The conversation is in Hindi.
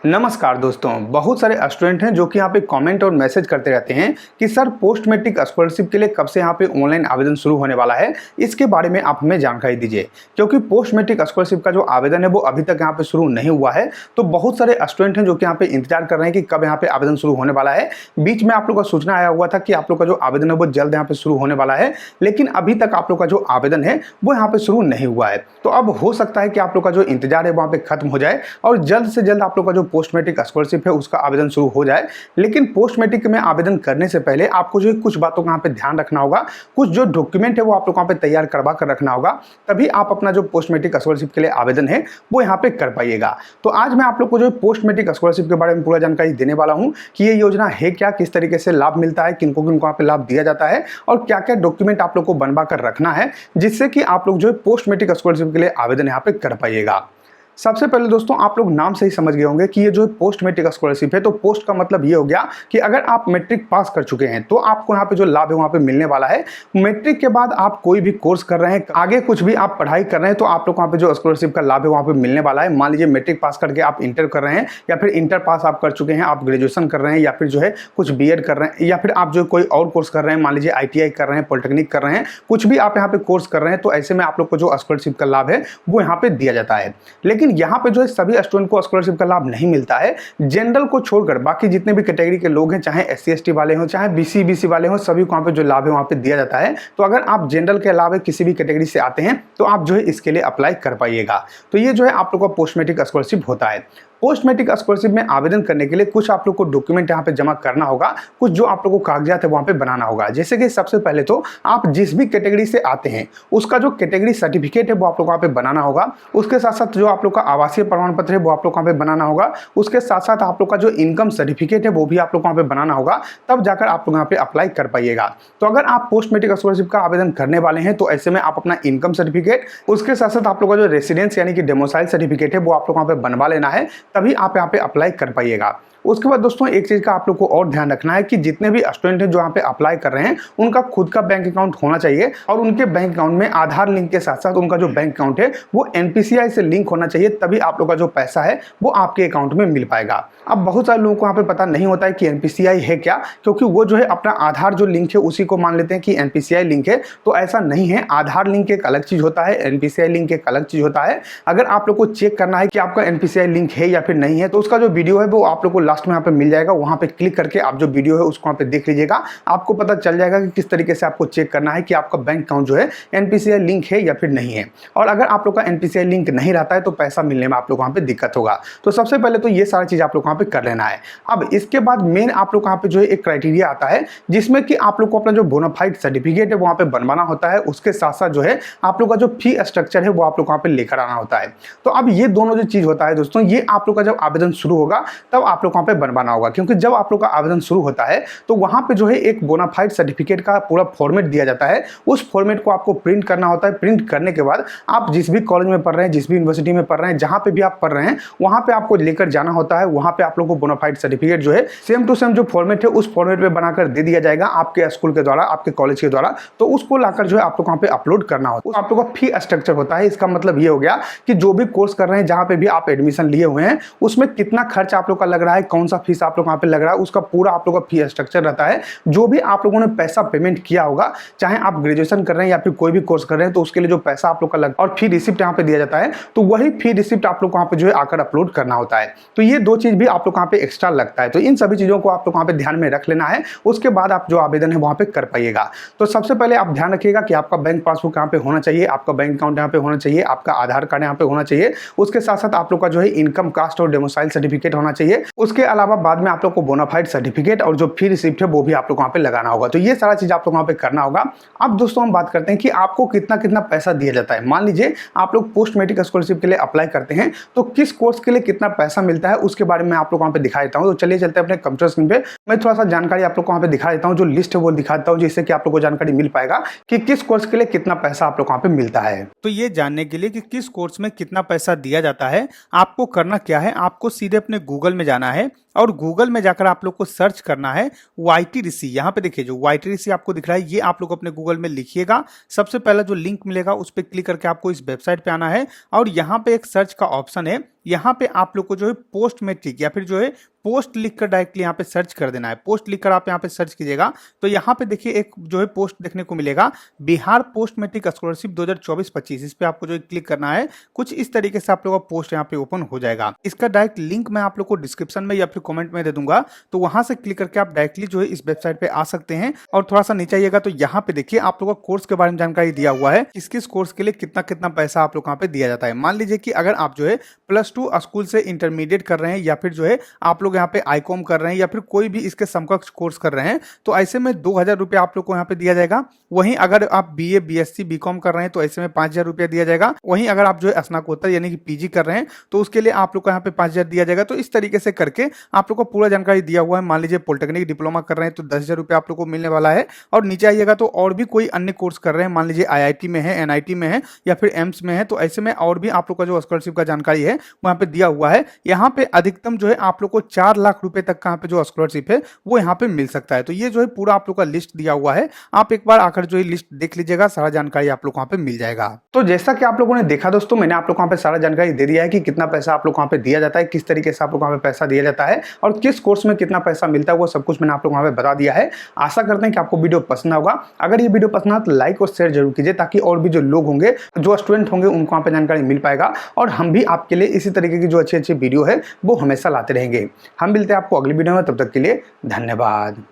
नमस्कार दोस्तों, बहुत सारे स्टूडेंट हैं जो कि यहाँ पे कमेंट और मैसेज करते रहते हैं कि सर पोस्ट मैट्रिक स्कॉलरशिप के लिए कब से यहाँ पे ऑनलाइन आवेदन शुरू होने वाला है, इसके बारे में आप हमें जानकारी दीजिए। क्योंकि पोस्ट मैट्रिक स्कॉलरशिप का जो आवेदन है वो अभी तक यहाँ पे शुरू नहीं हुआ है, तो बहुत सारे स्टूडेंट हैं जो कि यहाँ पे इंतजार कर रहे हैं कि कब यहाँ पे आवेदन शुरू होने वाला है। बीच में आप लोग का सूचना आया हुआ था कि आप लोग का जो आवेदन है वो जल्द यहाँ पे शुरू होने वाला है, लेकिन अभी तक आप लोग का जो आवेदन है वो यहाँ पे शुरू नहीं हुआ है। तो अब हो सकता है कि आप लोग का जो इंतजार है वहाँ पे खत्म हो जाए और जल्द से जल्द आप लोग का जो पोस्ट मैट्रिक स्कॉलरशिप है उसका आवेदन शुरू हो जाए। लेकिन पोस्ट मैट्रिक में आवेदन करने से पहले आपको जो कुछ बातों का यहाँ पे ध्यान रखना होगा, कुछ जो डॉक्यूमेंट है वो आप लोग यहाँ पे तैयार करवा कर रखना होगा, तभी आप अपना जो पोस्ट मैट्रिक स्कॉलरशिप के लिए आवेदन है वो यहाँ पे कर पाइएगा। तो आज मैं आप लोग को जो पोस्ट मैट्रिक स्कॉलरशिप के बारे में पूरा जानकारी देने वाला हूँ कि ये योजना है क्या, किस तरीके से लाभ मिलता है, किनको किनको यहाँ पे लाभ दिया जाता है और क्या क्या डॉक्यूमेंट आप लोग को बनवा कर रखना है, जिससे कि आप लोग जो है पोस्ट मैट्रिक स्कॉलरशिप के लिए आवेदन यहाँ पे कर पाइएगा। सबसे पहले दोस्तों, आप लोग नाम से ही समझ गए होंगे कि ये जो पोस्ट मैट्रिक स्कॉलरशिप है, तो पोस्ट का मतलब ये हो गया कि अगर आप मैट्रिक पास कर चुके हैं तो आपको यहाँ पे जो लाभ है वहाँ पे मिलने वाला है। मैट्रिक के बाद आप कोई भी कोर्स कर रहे हैं, आगे कुछ भी आप पढ़ाई कर रहे हैं, तो आप लोग वहाँ पे जो स्कॉलरशिप का लाभ है वहाँ पे मिलने वाला है। मान लीजिए मैट्रिक पास करके आप इंटर कर रहे हैं, या फिर इंटर पास आप कर चुके हैं, आप ग्रेजुएशन कर रहे हैं, या फिर जो है कुछ बीएड कर रहे हैं, या फिर आप जो कोई और कोर्स कर रहे हैं, मान लीजिए आईटीआई कर रहे हैं, पॉलिटेक्निक कर रहे हैं, कुछ भी आप यहाँ पे कोर्स कर रहे हैं, तो ऐसे में आप लोग को जो स्कॉलरशिप का लाभ है वो यहाँ पे दिया जाता है। लेकिन यहाँ पे जो है सभी स्टूडेंट को स्कॉलरशिप का लाभ नहीं मिलता है। जनरल को छोड़कर बाकी जितने भी कैटेगरी के लोग हैं, चाहे एससी एसटी वाले हो, चाहे बीसी वाले हो, सभी को वहाँ पे जो लाभ है वहाँ पे दिया जाता है। तो अगर आप जनरल के अलावा किसी भी कैटेगरी से आते हैं तो आप जो है इसके लिए अप्लाई कर पाइएगा। तो ये जो है आप लोग का पोस्ट मैट्रिक स्कॉलरशिप होता है। पोस्ट मैट्रिक स्कॉलरशिप में आवेदन करने के लिए कुछ आप लोग को डॉक्यूमेंट यहाँ पे जमा करना होगा, कुछ जो आप लोग को कागजात है वहाँ पे बनाना होगा। जैसे कि सबसे पहले तो आप जिस भी कैटेगरी से आते हैं उसका जो कैटेगरी सर्टिफिकेट है वो आप लोग वहाँ पे बनाना होगा। उसके साथ साथ जो आप लोग का आवासीय प्रमाण पत्र है वो आप लोग वहाँ पे बनाना होगा। उसके साथ साथ आप लोग का जो इनकम सर्टिफिकेट है वो भी आप लोग वहाँ पे बनाना होगा, तब जाकर आप लोग यहाँ पे अप्लाई कर पाइएगा। तो अगर आप पोस्ट मैट्रिक स्कॉलरशिप का आवेदन करने वाले हैं तो ऐसे में आप अपना इनकम सर्टिफिकेट, उसके साथ साथ आप लोग का जो रेसिडेंस यानी कि डोमिसाइल सर्टिफिकेट है वो आप लोग वहाँ पे बनवा लेना है, तभी आप यहाँ पे अप्लाई कर पाइएगा। उसके बाद दोस्तों एक चीज़ का आप लोग को और ध्यान रखना है कि जितने भी स्टूडेंट हैं जो यहाँ पे अप्लाई कर रहे हैं उनका खुद का बैंक अकाउंट होना चाहिए, और उनके बैंक अकाउंट में आधार लिंक के साथ साथ उनका जो बैंक अकाउंट है वो एनपीसीआई से लिंक होना चाहिए, तभी आप लोग का जो पैसा है वो आपके अकाउंट में मिल पाएगा। अब बहुत सारे लोगों को यहाँ पे पता नहीं होता है कि एनपीसीआई है क्या, क्योंकि वो जो है अपना आधार जो लिंक है उसी को मान लेते हैं कि एनपीसीआई लिंक है। तो ऐसा नहीं है, आधार लिंक एक अलग चीज़ होता है, एनपीसीआई लिंक एक अलग चीज़ होता है। अगर आप लोग को चेक करना है कि आपका एनपीसीआई लिंक है या फिर नहीं है, तो उसका जो वीडियो है वो आप लोग को लास्ट में यहाँ पे मिल जाएगा। वहां पे क्लिक करके आप जो वीडियो है उसको वहां पे देख लीजिएगा, आपको पता चल जाएगा कि किस तरीके से आपको चेक करना है कि आपका बैंक अकाउंट जो है एनपीसीआई लिंक है या फिर नहीं है। और अगर आप लोग का एनपीसीआई लिंक नहीं रहता है तो पैसा मिलने में आप लोग वहां पे दिक्कत होगा। तो सबसे पहले तो ये सारी चीज आप लोग वहां पे कर लेना है। अब इसके बाद मेन आप लोग वहां पे जो है एक क्राइटेरिया आता है, जिसमें कि आप लोग को अपना जो बोनाफाइड सर्टिफिकेट है वहां पे बनवाना होता है। उसके साथ साथ जो है आप लोग का जो फी स्ट्रक्चर है वो आप लोग वहां पे लेकर आना होता है। तो अब ये दोनों जो चीज होता है दोस्तों, ये आप लोग का जब आवेदन शुरू होगा तब आप लोग वहां पे बनवाना होगा, क्योंकि जब आप लोग का आवेदन शुरू होता है तो वहां पे जो है एक बोनाफाइड सर्टिफिकेट का पूरा फॉर्मेट दिया जाता है। उस फॉर्मेट को आपको प्रिंट करना होता है। प्रिंट करने के बाद आप जिस भी कॉलेज में पढ़ रहे हैं, जिस भी यूनिवर्सिटी में पढ़ रहे हैं, जहां पे भी आप पढ़ रहे हैं वहां पे आपको लेकर जाना होता है। वहां पे आप लोग को बोनाफाइड सर्टिफिकेट जो है सेम टू सेम जो फॉर्मेट है उस फॉर्मेट पे बनाकर दे दिया जाएगा आपके स्कूल के द्वारा, आपके कॉलेज के द्वारा। तो उसको लाकर जो है आप लोग वहां पे अपलोड करना होता है। आप लोग का फी स्ट्रक्चर होता है। इसका मतलब ये हो गया कि जो भी कोर्स कर रहे हैं, जहां पे भी आप एडमिशन लिए हुए हैं, उसमें कितना खर्च आप लोग का लग रहा है, कौन सा फीस आप लोग वहां पे लग रहा है, उसका पूरा आप लोग का फी स्ट्रक्चर रहता है। जो भी आप लोगों ने पैसा पेमेंट किया होगा, चाहे आप ग्रेजुएशन कर रहे हैं या फिर कोई भी कोर्स कर रहे हैं, तो उसके लिए जो पैसा आप लोग का लग और फी रिसिप्ट यहाँ पे दिया जाता है, तो वही फी रिसिप्ट आप लोग को वहाँ पे जो है आकर अपलोड करना होता है। तो ये दो चीज भी आप लोग वहाँ पे एक्स्ट्रा लगता है। तो इन सभी चीजों को आप लोग वहाँ पे ध्यान में रख लेना है। उसके बाद आप जो आवेदन है वहाँ पे कर पाइएगा। तो सबसे पहले आप ध्यान रखिएगा कि आपका बैंक पासबुक यहाँ पे होना चाहिए, आपका बैंक अकाउंट यहाँ पे होना चाहिए, आपका आधार कार्ड यहाँ पे होना चाहिए। उसके साथ साथ आप लोग का जो है इनकम कास्ट और डोमिसाइल सर्टिफिकेट होना चाहिए। उसके अलावा बाद में आप लोग को बोनाफाइड सर्टिफिकेट और जो फी रिसिप्ट है वो भी आप लोग वहाँ पे लगाना होगा। तो ये सारा चीज आप लोग वहाँ पे करना होगा। अब दोस्तों हम बात करते हैं कि आपको कितना कितना पैसा दिया जाता है। मान लीजिए आप लोग पोस्ट मैट्रिक स्कॉलरशिप के लिए अप्लाई करते हैं, तो किस कोर्स के लिए कितना पैसा मिलता है उसके बारे में आप लोग वहाँ पे दिखा देता हूँ। तो चलिए चलते हैं अपने कंप्यूटर स्क्रीन पे। मैं थोड़ा सा जानकारी आप लोग को वहाँ पे दिखा देता हूँ, जो लिस्ट है वो दिखा देता हूँ, जिससे कि आप लोग को जानकारी मिल पाएगा कि किस कोर्स के लिए कितना पैसा आप लोग वहाँ पे मिलता है। तो ये जानने के लिए कि किस कोर्स में कितना पैसा दिया जाता है, आपको करना क्या है, आपको सीधे अपने गूगल में जाना है और गूगल में जाकर आप लोग को सर्च करना है YTDC। यहाँ पे देखिए जो YTDC आपको दिख रहा है, ये आप लोग अपने गूगल में लिखिएगा। सबसे पहला जो लिंक मिलेगा उस पर क्लिक करके आपको इस वेबसाइट पे आना है और यहाँ पे एक सर्च का ऑप्शन है, यहाँ पे आप लोग को जो है पोस्ट मैट्रिक या फिर जो है पोस्ट लिखकर डायरेक्टली यहाँ पे सर्च कर देना है। पोस्ट लिखकर आप यहाँ पे सर्च कीजिएगा तो यहाँ पे देखिए एक जो है पोस्ट देखने को मिलेगा, बिहार पोस्ट मैट्रिक स्कॉलरशिप 2024-25। इस पे आपको जो है क्लिक करना है। कुछ इस तरीके से आप लोगों का पोस्ट यहाँ पे ओपन हो जाएगा। इसका डायरेक्ट लिंक मैं आप लोग को डिस्क्रिप्शन में या फिर कमेंट में दे दूंगा, तो वहां से क्लिक करके आप डायरेक्टली जो है इस वेबसाइट पे आ सकते हैं। और थोड़ा सा नीचे आइएगा तो यहाँ पे देखिए आप लोगों का कोर्स के बारे में जानकारी दिया हुआ है, किस किस कोर्स के लिए कितना कितना पैसा आप लोग यहाँ पे दिया जाता है। मान लीजिए कि अगर आप जो है +2 स्कूल से इंटरमीडिएट कर रहे हैं या फिर जो है आप लोग यहाँ पे आईकॉम कर रहे हैं या फिर कोई भी इसके समकक्ष कोर्स कर रहे हैं, तो ऐसे में 2000 रुपये आप लोग को यहाँ पे दिया जाएगा। वहीं अगर आप BA BSc BCom कर रहे हैं तो ऐसे में 5000 रुपया दिया जाएगा। वहीं अगर आप जो है स्नातकोत्तर यानी कि PG कर रहे हैं तो उसके लिए आप लोग को यहाँ पे 5000 दिया जाएगा। तो इस तरीके से करके आप लोग को पूरा जानकारी दिया हुआ है। मान लीजिए पॉलिटेक्निक डिप्लोमा कर रहे हैं तो 10,000 रुपये आप लोग को मिलने वाला है। और नीचे आइएगा तो और भी कोई अन्य कोर्स कर रहे हैं, मान लीजिए IIT में है, NIT में है या फिर एम्स में है, तो ऐसे में और भी आप लोग का जो स्कॉलरशिप का जानकारी है वहाँ पे दिया हुआ है। यहाँ पे अधिकतम जो है आप लोग को 4 लाख रुपए तक का यहाँ पे जो स्कॉलरशिप है वो यहाँ पे मिल सकता है। तो ये जो है पूरा आप लोग का लिस्ट दिया हुआ है, आप एक बार आकर जो है लिस्ट देख लीजिएगा, सारा जानकारी आप लोग वहाँ पे मिल जाएगा। तो जैसा कि आप लोगों ने देखा दोस्तों, मैंने आप लोग को वहाँ पे सारा जानकारी दे दिया है कि कितना पैसा आप लोग को वहाँ पे दिया जाता है, किस तरीके से आप लोग को वहाँ पे पैसा दिया जाता है और किस कोर्स में कितना पैसा मिलता है, वो सब कुछ मैंने आप लोग वहाँ पे बता दिया है। आशा करते हैं कि आपको वीडियो पसंद होगा। अगर ये वीडियो पसंद आए तो लाइक और शेयर जरूर कीजिए, ताकि और भी जो लोग होंगे, जो स्टूडेंट होंगे, उनको वहाँ पे जानकारी मिल पाएगा और हम भी आपके लिए इसी तरीके की जो अच्छी अच्छी वीडियो है वो हमेशा लाते रहेंगे। हम मिलते हैं आपको अगली वीडियो में, तब तक के लिए धन्यवाद।